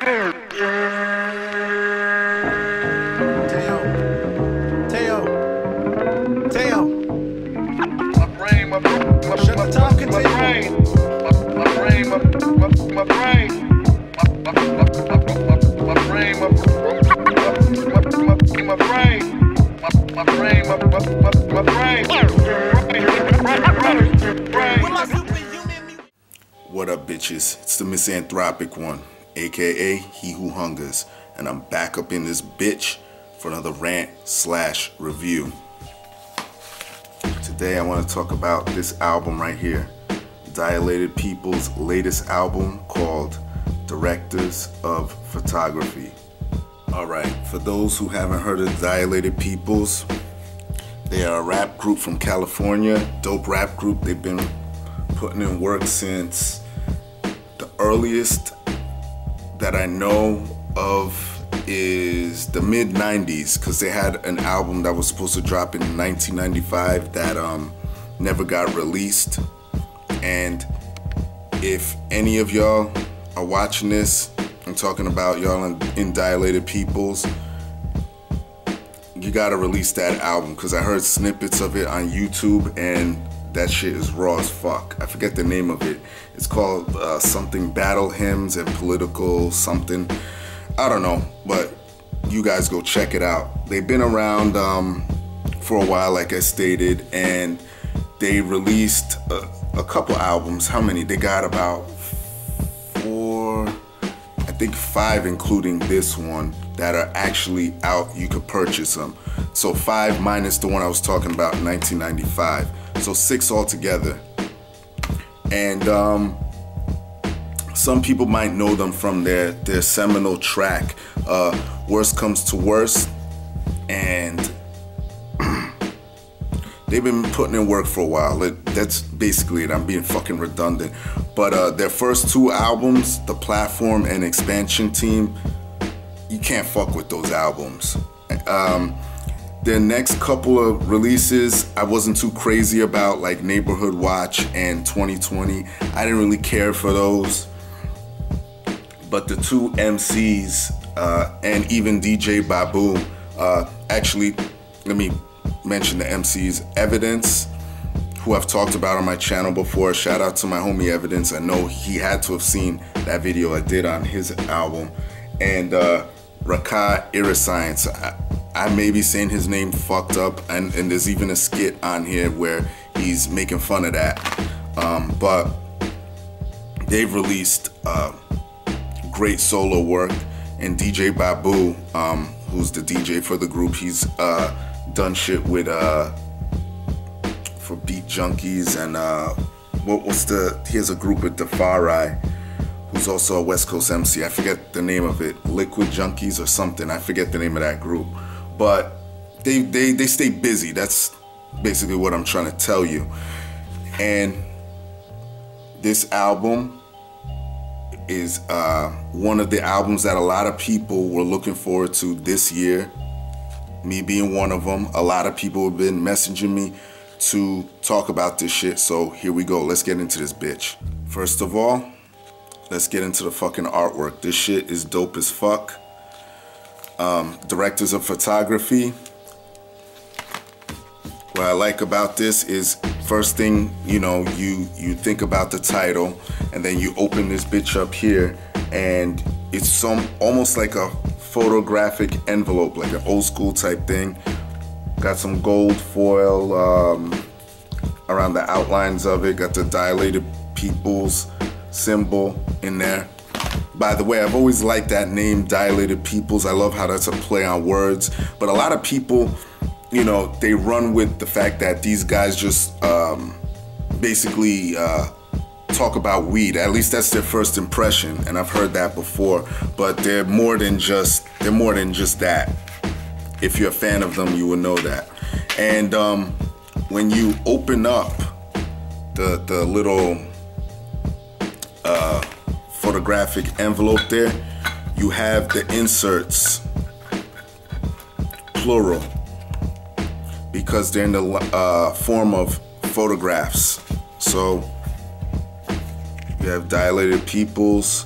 What up, bitches? It's the misanthropic one, aka He Who Hungers, and I'm back up in this bitch for another rant/review. Today I want to talk about this album right here, Dilated People's latest album called Directors of Photography. Alright, for those who haven't heard of Dilated Peoples, they are a rap group from California, dope rap group. They've been putting in work since the earliest that I know of is the mid-90s, because they had an album that was supposed to drop in 1995 that never got released. And if any of y'all are watching this, I'm talking about y'all in Dilated Peoples, you gotta release that album, because I heard snippets of it on YouTube and that shit is raw as fuck. I forget the name of it. It's called something Battle Hymns and Political something. I don't know, but you guys go check it out. They've been around for a while, like I stated, and they released a couple albums. How many? They got about 4, I think 5, including this one, that are actually out. You could purchase them. So 5 minus the one I was talking about in 1995. So 6 altogether. And some people might know them from their seminal track, Worst Comes to Worst. And they've been putting in work for a while. That's basically it. I'm being fucking redundant. But their first 2 albums, The Platform and Expansion Team, you can't fuck with those albums. Their next couple of releases, I wasn't too crazy about, like Neighborhood Watch and 2020. I didn't really care for those. But the 2 MCs and even DJ Babu, actually, let me mention the MCs. Evidence, who I've talked about on my channel before. Shout out to my homie Evidence. I know he had to have seen that video I did on his album. And Rakai Irascience. I may be saying his name fucked up, and there's even a skit on here where he's making fun of that. But they've released great solo work, and DJ Babu, who's the DJ for the group, he's done shit with for Beat Junkies and he has a group with Defari, who's also a West Coast MC. I forget the name of it, Liquid Junkies or something. I forget the name of that group. But they stay busy. That's basically what I'm trying to tell you. And this album is one of the albums that a lot of people were looking forward to this year. Me being one of them. A lot of people have been messaging me to talk about this shit. So here we go. Let's get into this bitch. First of all, let's get into the fucking artwork. This shit is dope as fuck. Directors of Photography. What I like about this is, first thing, you know, you think about the title, and then you open this bitch up here, and it's almost like a photographic envelope, like an old school type thing. Got some gold foil around the outlines of it. Got the Dilated Peoples symbol in there. By the way, I've always liked that name, Dilated Peoples. I love how that's a play on words. But a lot of people, you know, they run with the fact that these guys just basically talk about weed. At least that's their first impression, and I've heard that before. But they're more than just that. If you're a fan of them, you will know that. And when you open up the little photographic envelope there, you have the inserts, plural, because they're in the form of photographs. So you have Dilated Peoples,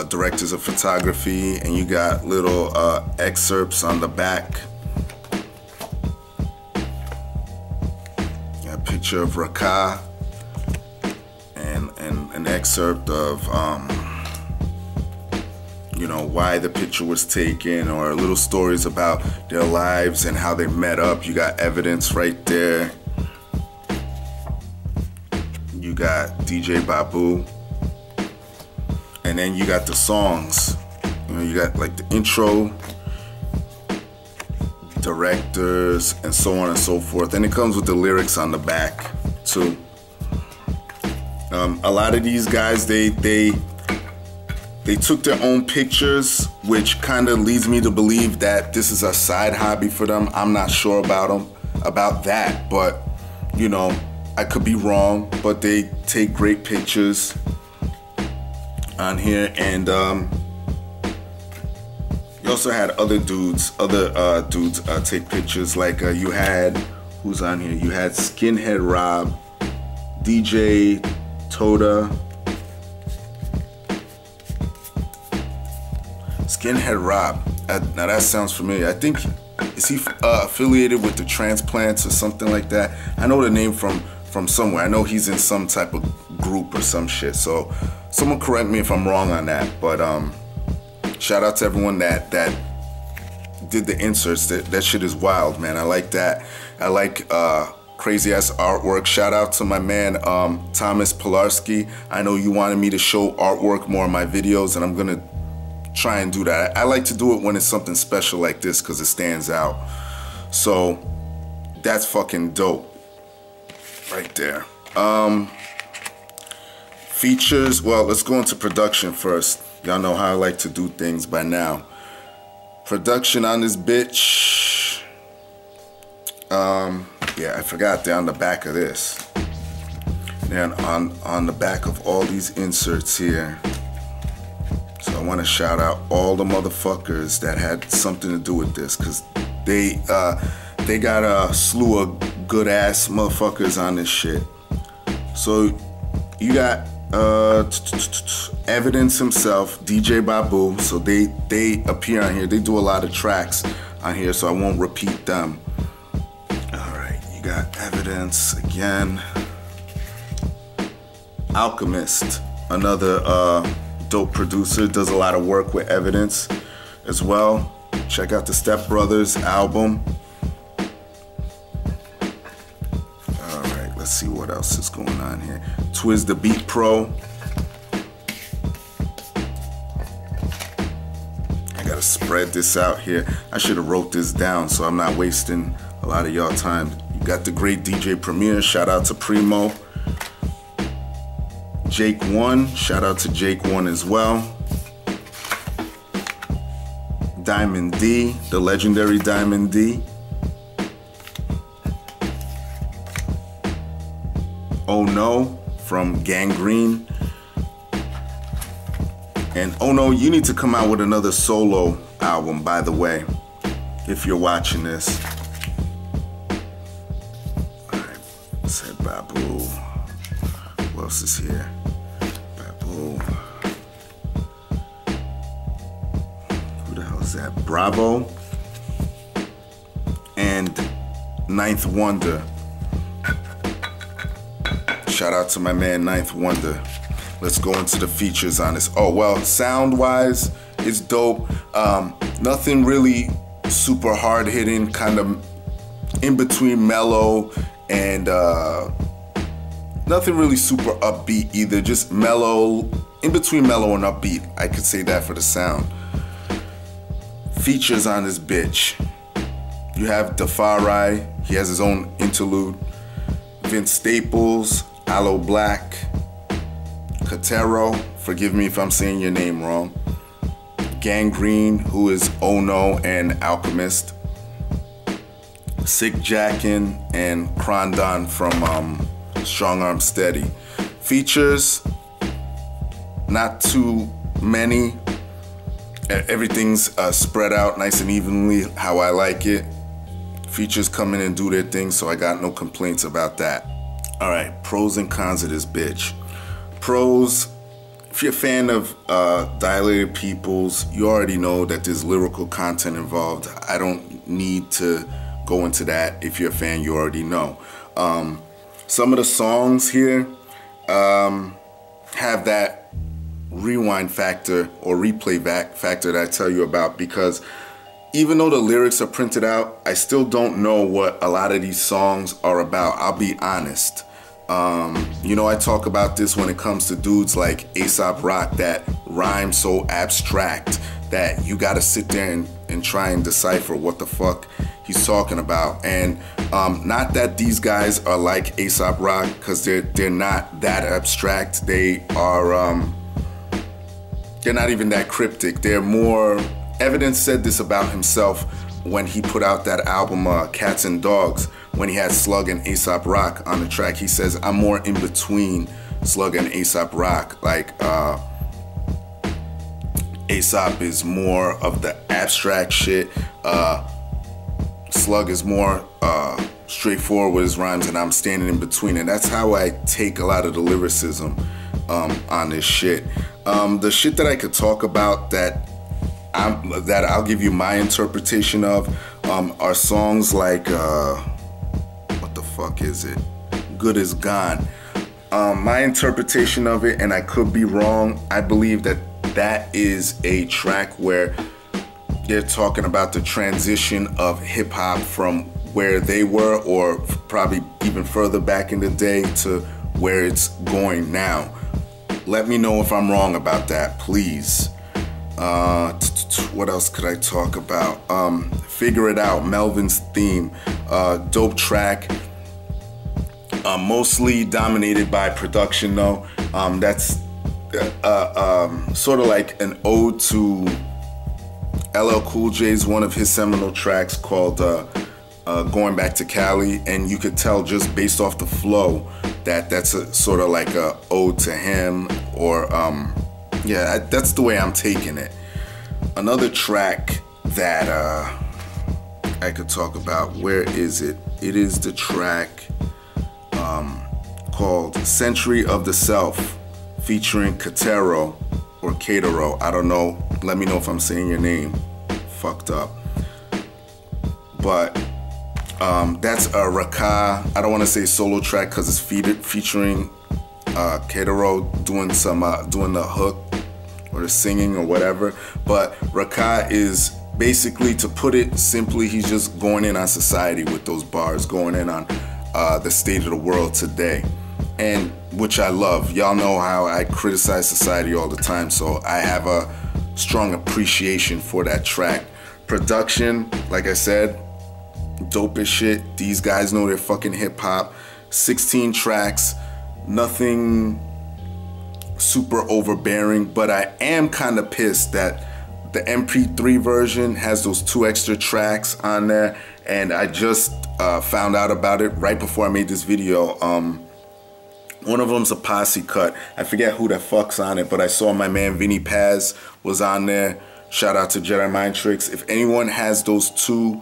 directors of photography, and you got little excerpts on the back. Got a picture of Raka and an excerpt of you know, why the picture was taken, or little stories about their lives and how they met up. You got evidence right there. You got DJ Babu. And then you got the songs. You know, you got like the intro, directors, and so on and so forth. And it comes with the lyrics on the back too. A lot of these guys, they took their own pictures, which kind of leads me to believe that this is a side hobby for them. I'm not sure about that, but you know, I could be wrong. But they take great pictures on here, and you also had other dudes take pictures. Like you had, who's on here? You had Skinhead Rob, DJ Toda. Skinhead Rob. Now that sounds familiar. I think, is he affiliated with the Transplants or something like that? I know the name from somewhere. I know he's in some type of group or some shit. So someone correct me if I'm wrong on that. But shout out to everyone that did the inserts. That shit is wild, man. I like that. I like crazy ass artwork. Shout out to my man Thomas Pilarski. I know you wanted me to show artwork more in my videos, and I'm gonna try and do that. I like to do it when it's something special like this because it stands out. So that's fucking dope right there. Features, well, let's go into production first. Y'all know how I like to do things by now. Production on this bitch. Yeah, I forgot they're on the back of this. Then on the back of all these inserts here. So I want to shout out all the motherfuckers that had something to do with this, because they got a slew of good ass motherfuckers on this shit. So you got Evidence himself, DJ Babu. So they appear on here. They do a lot of tracks on here, so I won't repeat them. All right, you got Evidence again. Alchemist, another dope producer, does a lot of work with Evidence as well. Check out the Step Brothers album. All right, let's see what else is going on here. Twiz the Beat Pro. I gotta spread this out here. I should have wrote this down so I'm not wasting a lot of y'all time. You got the great DJ Premier. Shout out to Primo. Jake One, shout out to Jake One as well. Diamond D, the legendary Diamond D. Oh No from Gangrene. And oh no, you need to come out with another solo album, by the way, if you're watching this. Alright, said Babu. Who else is here? Babu. Who the hell is that? Bravo. And Ninth Wonder. Shout out to my man Ninth Wonder. Let's go into the features on this. Oh, well, sound-wise, it's dope. Nothing really super hard-hitting, kind of in between mellow and nothing really super upbeat either. Just mellow, in between mellow and upbeat. I could say that for the sound. Features on this bitch. You have Defari. He has his own interlude. Vince Staples, Aloe Black, Katero, forgive me if I'm saying your name wrong. Gangrene, who is Oh No and Alchemist. Sick Jackin and Krondon from Strong Arm Steady. Features, not too many. Everything's spread out nice and evenly how I like it. Features come in and do their thing, so I got no complaints about that. All right, pros and cons of this bitch. Pros, if you're a fan of Dilated Peoples, you already know that there's lyrical content involved. I don't need to go into that. If you're a fan, you already know. Some of the songs here have that rewind factor or replay factor that I tell you about, because even though the lyrics are printed out, I still don't know what a lot of these songs are about. I'll be honest. You know, I talk about this when it comes to dudes like A$AP Rock that rhyme so abstract that you gotta sit there and try and decipher what the fuck he's talking about. And not that these guys are like A$AP Rock, because they're not that abstract. They are they're not even that cryptic. They're more... Evidence said this about himself when he put out that album Cats and Dogs, when he had Slug and A$AP Rock on the track. He says, I'm more in between Slug and A$AP Rock. Like A$AP is more of the abstract shit. Slug is more straightforward with his rhymes, and I'm standing in between. And that's how I take a lot of the lyricism on this shit. The shit that I could talk about that I'll give you my interpretation of are songs like what the fuck is it? Good Is Gone. My interpretation of it, and I could be wrong, I believe that that is a track where they're talking about the transition of hip-hop from where they were, or probably even further back in the day, to where it's going now. Let me know if I'm wrong about that, please. What else could I talk about? Figure It Out, Melvin's theme, dope track, mostly dominated by production though. That's sort of like an ode to LL Cool J's, one of his seminal tracks called Going Back to Cali, and you could tell just based off the flow that that's a sort of like a ode to him, or yeah, that's the way I'm taking it. Another track that I could talk about, where is it? It is the track called Century of the Self, featuring Katero or Katero. I don't know. Let me know if I'm saying your name fucked up. But that's a Raka, I don't want to say solo track because it's featuring Katero doing the hook or the singing or whatever. But Raka is basically, to put it simply, he's just going in on society with those bars, going in on the state of the world today, and which I love. Y'all know how I criticize society all the time, so I have a strong appreciation for that track. Production, like I said, dope as shit. These guys know their fucking hip hop. 16 tracks, nothing super overbearing, but I am kind of pissed that the MP3 version has those 2 extra tracks on there, and I just found out about it right before I made this video. One of them's a posse cut. I forget who the fuck's on it, but I saw my man Vinny Paz was on there. Shout out to Jedi Mind Tricks. If anyone has those 2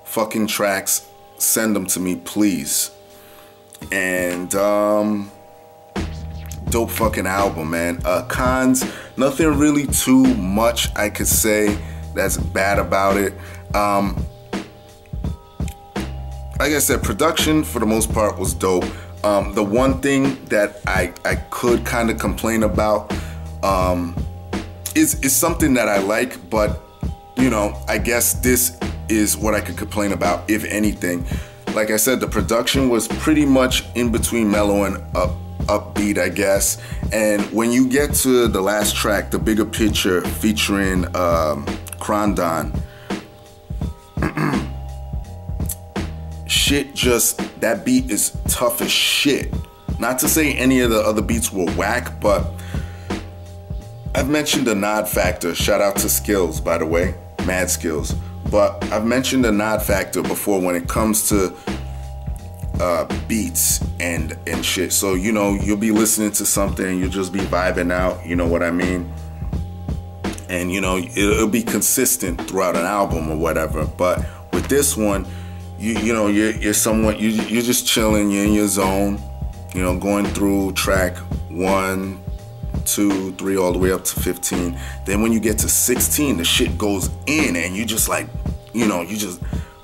fucking tracks, send them to me, please. And dope fucking album, man. Cons, nothing really too much I could say that's bad about it. Like I said, production for the most part was dope. The one thing that I could kind of complain about is something that I like, but you know, I guess this is what I could complain about, if anything. Like I said, the production was pretty much in between mellow and upbeat, I guess. And when you get to the last track, The Bigger Picture, featuring Krondon, shit, just, that beat is tough as shit. Not to say any of the other beats were whack, but I've mentioned the nod factor. Shout out to Skills, by the way, mad skills. But I've mentioned the nod factor before when it comes to beats and shit. So, you know, you'll be listening to something and you'll just be vibing out, you know what I mean? And, you know, it'll be consistent throughout an album or whatever. But with this one, you know, you're somewhat, you're just chilling, you're in your zone, you know, going through track 1, 2, 3, all the way up to 15. Then when you get to 16, the shit goes in, and you just like, you know, you just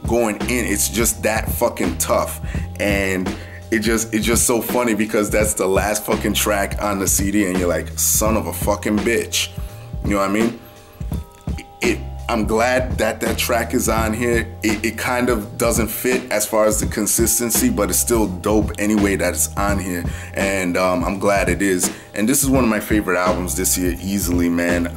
going in. It's just that fucking tough. And it's just so funny because that's the last fucking track on the CD, and you're like, son of a fucking bitch. You know what I mean? I'm glad that track is on here. It kind of doesn't fit as far as the consistency, but it's still dope anyway that it's on here. And I'm glad it is. And this is one of my favorite albums this year, easily, man.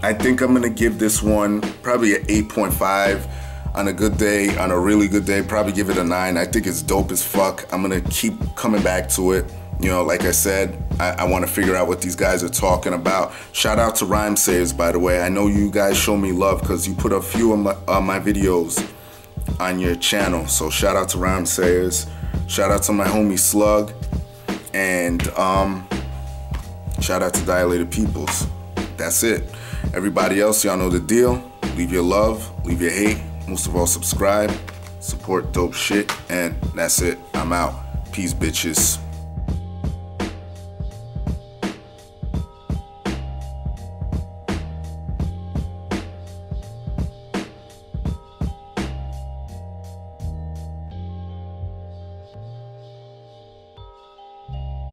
I think I'm gonna give this one probably an 8.5 on a good day. On a really good day, probably give it a 9. I think it's dope as fuck. I'm gonna keep coming back to it. You know, like I said, I want to figure out what these guys are talking about. Shout out to Rhyme Sayers, by the way. I know you guys show me love because you put a few of my videos on your channel. So shout out to Rhyme Sayers. Shout out to my homie Slug. And shout out to Dilated Peoples. That's it. Everybody else, y'all know the deal. Leave your love, leave your hate. Most of all, subscribe, support dope shit. And that's it. I'm out. Peace, bitches.